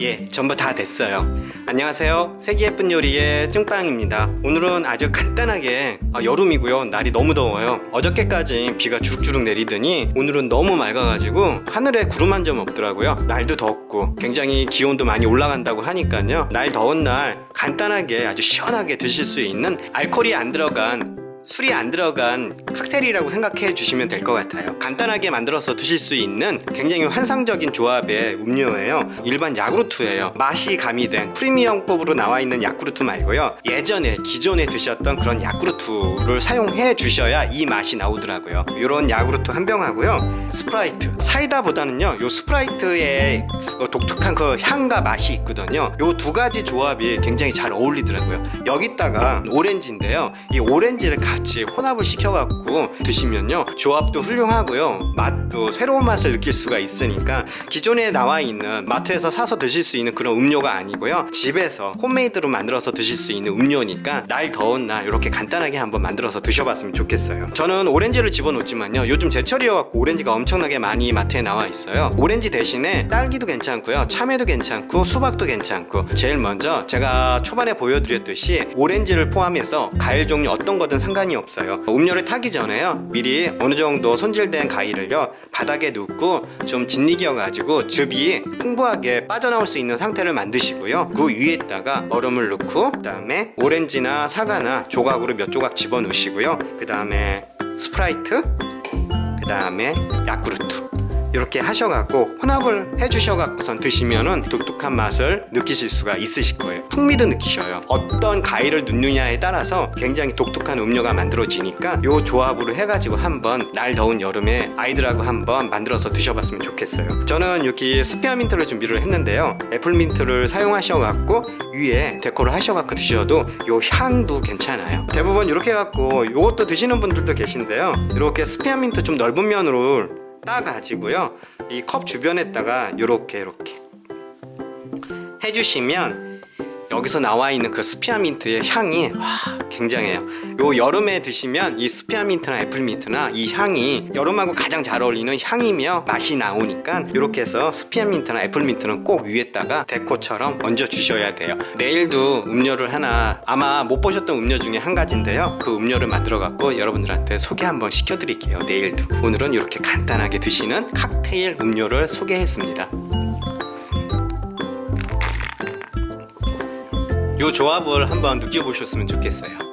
예, 전부 다 됐어요. 안녕하세요. 색이 예쁜 요리의 찐빵입니다. 오늘은 아주 간단하게 여름이고요. 날이 너무 더워요. 어저께까지 비가 주룩주룩 내리더니 오늘은 너무 맑아가지고 하늘에 구름 한 점 없더라고요. 날도 덥고 굉장히 기온도 많이 올라간다고 하니까요. 날 더운 날 간단하게 아주 시원하게 드실 수 있는 알코올이 안 들어간, 술이 안 들어간 칵테일이라고 생각해 주시면 될 것 같아요. 간단하게 만들어서 드실 수 있는 굉장히 환상적인 조합의 음료예요. 일반 야구르트예요. 맛이 가미된 프리미엄법으로 나와 있는 야구르트 말고요. 예전에 기존에 드셨던 그런 야구르트를 사용해 주셔야 이 맛이 나오더라고요. 이런 야구르트 한 병하고요. 스프라이트, 사이다보다는요 요 스프라이트의 독특한 그 향과 맛이 있거든요. 요 두 가지 조합이 굉장히 잘 어울리더라고요. 여기다가 오렌지인데요. 이 오렌지를 같이 혼합을 시켜갖고 드시면요 조합도 훌륭하고요, 맛도 새로운 맛을 느낄 수가 있으니까 기존에 나와 있는 마트에서 사서 드실 수 있는 그런 음료가 아니고요, 집에서 홈메이드로 만들어서 드실 수 있는 음료니까 날 더운 날 이렇게 간단하게 한번 만들어서 드셔봤으면 좋겠어요. 저는 오렌지를 집어넣지만요, 요즘 제철이어갖고 오렌지가 엄청나게 많이 마트에 나와 있어요. 오렌지 대신에 딸기도 괜찮고요, 참외도 괜찮고 수박도 괜찮고, 제일 먼저 제가 초반에 보여드렸듯이 오렌지를 포함해서 과일 종류 어떤 거든 상관이 없어요. 음료를 타기 전에요 미리 어느 정도 손질된 과일을요 바닥에 눕고 좀 짓이겨 가지고 즙이 풍부하게 빠져나올 수 있는 상태를 만드시고요, 그 위에다가 얼음을 넣고 그 다음에 오렌지나 사과나 조각으로 몇 조각 집어 넣으시고요, 그 다음에 스프라이트, 그 다음에 야구르트 이렇게 하셔갖고 혼합을 해주셔갖고선 드시면은 독특한 맛을 느끼실 수가 있으실 거예요. 풍미도 느끼셔요. 어떤 과일을 넣느냐에 따라서 굉장히 독특한 음료가 만들어지니까 요 조합으로 해가지고 한번 날 더운 여름에 아이들하고 한번 만들어서 드셔봤으면 좋겠어요. 저는 여기 스페어민트를 준비를 했는데요, 애플민트를 사용하셔갖고 위에 데코를 하셔갖고 드셔도 요 향도 괜찮아요. 대부분 이렇게 해갖고 요것도 드시는 분들도 계신데요, 이렇게 스페어민트 좀 넓은 면으로 따가지고요 이 컵 주변에다가 이렇게 해주시면 여기서 나와 있는 그 스피아민트의 향이 굉장해요. 요 여름에 드시면 이 스페어민트나 애플민트나 이 향이 여름하고 가장 잘 어울리는 향이며 맛이 나오니까 이렇게 해서 스페어민트나 애플민트는 꼭 위에다가 데코처럼 얹어 주셔야 돼요. 내일도 음료를 하나, 아마 못 보셨던 음료 중에 한 가지인데요, 그 음료를 만들어 갖고 여러분들한테 소개 한번 시켜드릴게요. 내일도. 오늘은 이렇게 간단하게 드시는 칵테일 음료를 소개했습니다. 요 조합을 한번 느껴보셨으면 좋겠어요.